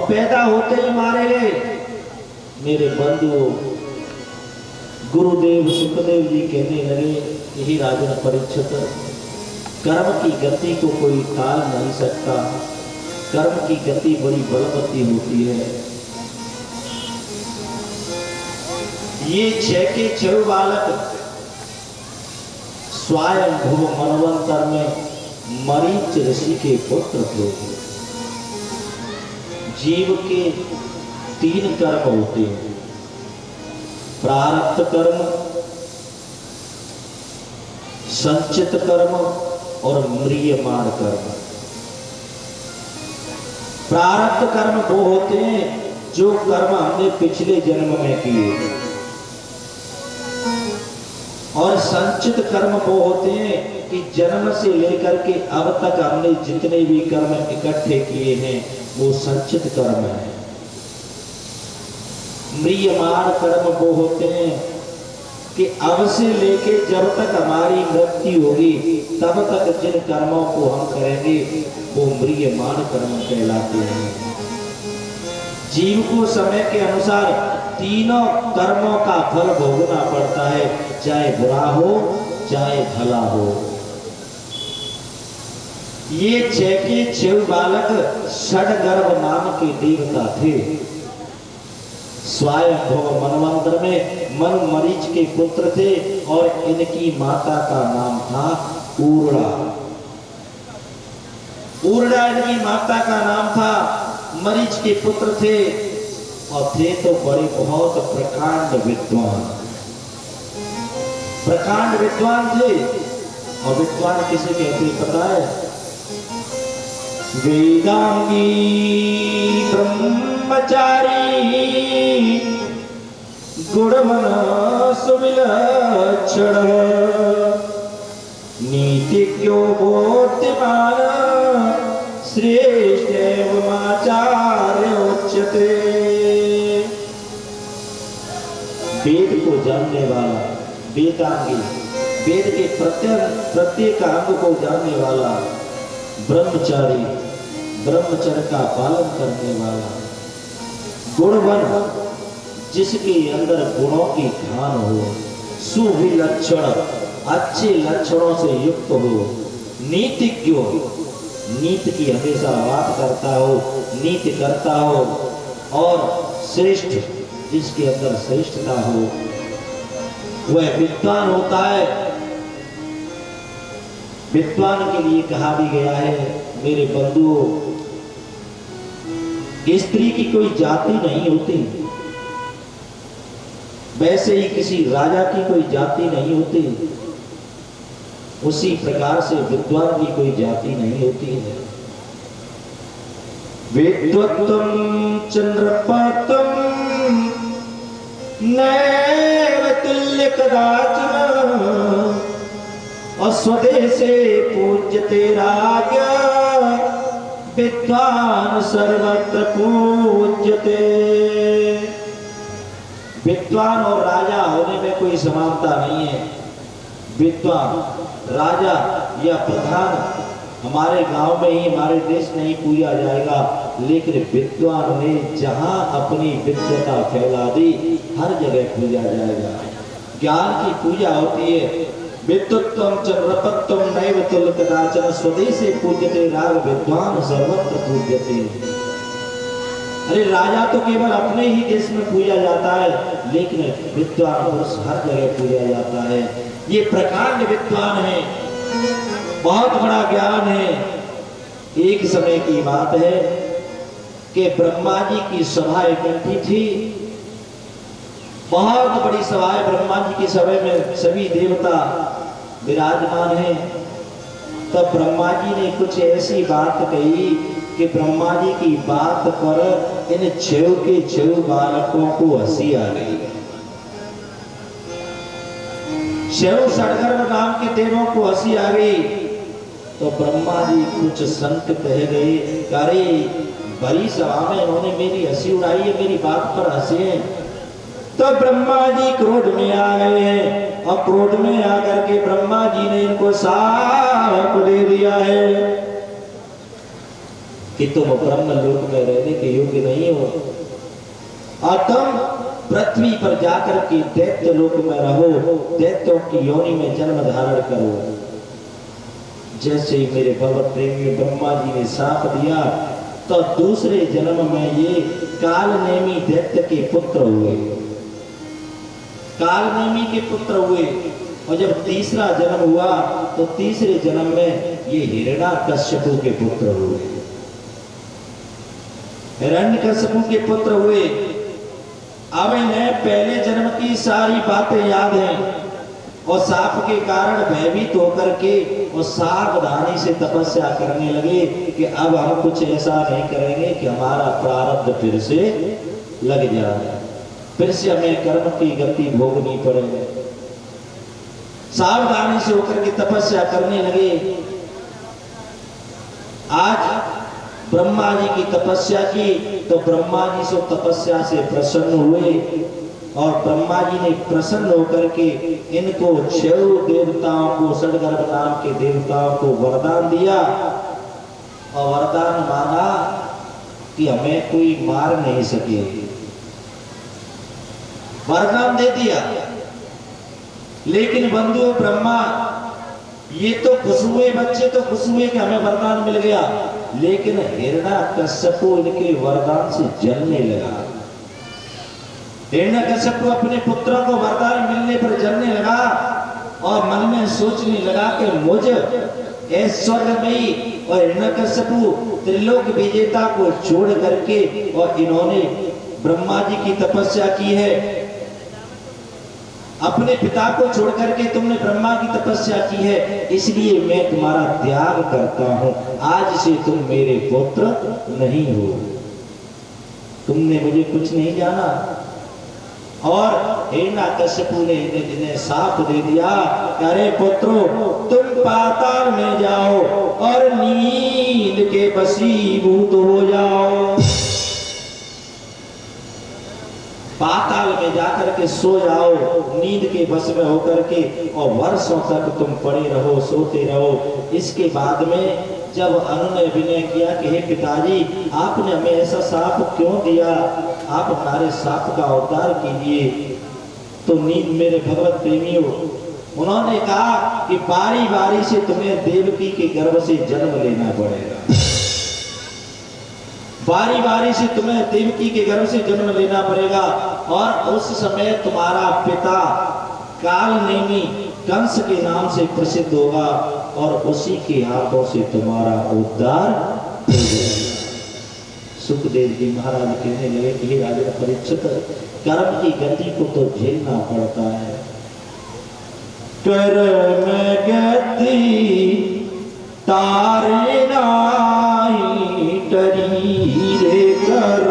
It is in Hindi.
और पैदा होते ही मारे गए। मेरे बंधुओं, गुरुदेव सुखदेव जी कहने लगे, यही राजन परीक्षित, कर्म की गति को कोई टाल नहीं सकता, कर्म की गति बड़ी बलवती होती है। ये 6 के 6 बालक स्वयं भुव मनवंतर में मरीच ऋषि के पुत्र थे। जीव के 3 कर्म होते हैं, प्रारब्ध कर्म, संचित कर्म और म्रियमाण कर्म। प्रारब्ध कर्म वो होते हैं जो कर्म हमने पिछले जन्म में किए, और संचित कर्म वो होते हैं कि जन्म से लेकर के अब तक हमने जितने भी कर्म इकट्ठे किए हैं वो संचित कर्म है। म्रियमाण कर्म वो होते हैं कि अब से लेके जब तक हमारी मृत्यु होगी तब तक जिन कर्मों को हम करेंगे वो म्रियमाण कर्म कहलाते हैं। जीव को समय के अनुसार तीनों कर्मों का फल भोगना पड़ता है, चाहे बुरा हो चाहे भला हो। ये 6 के 6 बालक षडगर्भ नाम के देवता थे। स्वयं भुव मनवंतर में मनु मरीच के पुत्र थे और इनकी माता का नाम था ऊर्ड़ा। ऊर्ड़ा इनकी माता का नाम था। मरीच के पुत्र थे और थे तो बड़े बहुत प्रकांड विद्वान। प्रकांड विद्वान थे। और विद्वान किसे कहते पता है? वेदांगी ब्रह्मचारी गुणमन सुविलक्षण नीतिज्ञो बोध्यमान श्रेष्ठ एवमाचार्य उच्यते। वेद को जानने वाला, वेदांगी, वेद के प्रत्येक अंग को जानने वाला, ब्रह्मचारी, ब्रह्मचर्य का पालन करने वाला, गुणवान, जिसके अंदर गुणों की ध्यान हो, सुविलक्षण, अच्छे लक्षणों से युक्त हो, नीतिज्ञ, नीति की हमेशा बात करता हो, नीति करता हो, और श्रेष्ठ, जिसके अंदर श्रेष्ठता हो, वह विद्वान होता है। विद्वान के लिए कहा भी गया है मेरे बंधुओं, स्त्री की कोई जाति नहीं होती, वैसे ही किसी राजा की कोई जाति नहीं होती, उसी प्रकार से विद्वान की कोई जाति नहीं होती है। विद्वत्वं चंद्रपतम नैव तुल्य कदाचन स्वदेशे पूज्यते राजा विद्वान सर्वत्र पूज्यते। विद्वान और राजा होने में कोई समानता नहीं है। विद्वान, राजा या प्रधान हमारे गांव में ही, हमारे देश में ही पूजा जाएगा, लेकिन विद्वान ने जहां अपनी विद्वता फैला दी हर जगह पूजा जाएगा। ज्ञान की पूजा होती है। विद्वत्वं च नृपत्वं नैव तुल्य कदाचन स्वदेशे पूज्यते राग विद्वान सर्वत्र पूज्यते। अरे राजा तो केवल अपने ही देश में पूजा जाता है, लेकिन विद्वान पुरुष हर जगह पूजा जाता है। ये प्रकांड विद्वान है, बहुत बड़ा ज्ञान है। एक समय की बात है कि ब्रह्मा जी की सभा इकट्ठी थी, बहुत बड़ी सभा है। ब्रह्मा जी की सभा में सभी देवता विराजमान हैं। तब ब्रह्मा जी ने कुछ ऐसी बात कही कि ब्रह्मा जी की बात पर इन 6 के 6 बालकों को हंसी आ गई। 6 षडगर्भ नाम के देवों को हंसी आ गई। तो ब्रह्मा जी कुछ संत कह गए, अरे बड़ी सभा में इन्होंने मेरी हंसी उड़ाई है, मेरी बात पर हंसे हैं। तो ब्रह्मा जी क्रोध में आ गए हैं, और क्रोध में आकर के ब्रह्मा जी ने इनको साप दे दिया है कि तुम ब्रह्म लोक में रहने के योग्य नहीं हो और तुम पृथ्वी पर जाकर के दैत्य लोक में रहो, दैत्यों की योनि में जन्म धारण करो। जैसे ही मेरे भगवत प्रेमी ब्रह्मा जी ने साप दिया तो दूसरे जन्म में ये कालनेमी दैत्य के पुत्र हुए, कालनेमी के पुत्र हुए। और जब तीसरा जन्म हुआ तो तीसरे जन्म में ये हिरण्यकश्यपु के पुत्र हुए, हिरण्यकश्यपु के पुत्र हुए। अब इन्हें पहले जन्म की सारी बातें याद हैं और साप के कारण भयभीत होकर के और सावधानी से तपस्या करने लगे कि अब हम कुछ ऐसा नहीं करेंगे कि हमारा प्रारब्ध फिर से लग जाए, फिर से हमें कर्म की गति भोगनी पड़े। सावधानी से होकर के तपस्या करने लगे। आज ब्रह्मा जी की तपस्या की तो ब्रह्मा जी से तपस्या से प्रसन्न हुए और ब्रह्मा जी ने प्रसन्न होकर के इनको 6 देवताओं को, षडगर्भ नाम के देवताओं को वरदान दिया और वरदान मांगा कि हमें कोई मार नहीं सके। वरदान दे दिया, लेकिन बंधु ब्रह्मा ये तो खुश हुए, बच्चे तो खुश हुए कि हमें वरदान मिल गया, लेकिन हिरण्यकश्यपु इनके वरदान से जलने लगा। हिरण्यकश्यपु अपने पुत्रों को वरदान मिलने पर जलने लगा और मन में सोचने लगा कि मुझे ऐश्वर्यमयी और हिरण्यकश्यपु त्रिलोक विजेता को छोड़ करके और इन्होंने ब्रह्मा जी की तपस्या की है, अपने पिता को छोड़ करके तुमने ब्रह्मा की तपस्या की है, इसलिए मैं तुम्हारा त्याग करता हूं। आज से तुम मेरे पुत्र नहीं हो, तुमने मुझे कुछ नहीं जाना। और हिरण्यकश्यपु ने इन्हें साप दे दिया, अरे पुत्रों तुम पाताल में जाओ और नींद के वशीभूत हो जाओ, पाताल में जाकर के सो जाओ, नींद के बस में होकर के, और वर्षों तक तुम पड़े रहो, सोते रहो। इसके बाद में जब अनु ने विनय किया कि हे पिताजी आपने हमें ऐसा साप क्यों दिया, आप हमारे साप का अवतार कीजिए, तो नींद मेरे भगवत प्रेमियों उन्होंने कहा कि बारी बारी से तुम्हें देवकी के गर्भ से जन्म लेना पड़ेगा, बारी बारी से तुम्हें देवकी के गर्भ से जन्म लेना पड़ेगा। और उस समय तुम्हारा पिता कालनेमी कंस के नाम से प्रसिद्ध होगा और उसी के हाथों से तुम्हारा उद्धार हो जाएगा। सुखदेव जी महाराज कहने लगे कि राजा परीक्षित, कर्म की गति को तो झेलना पड़ता है। कर्म गति तारे नाही टरी रे कर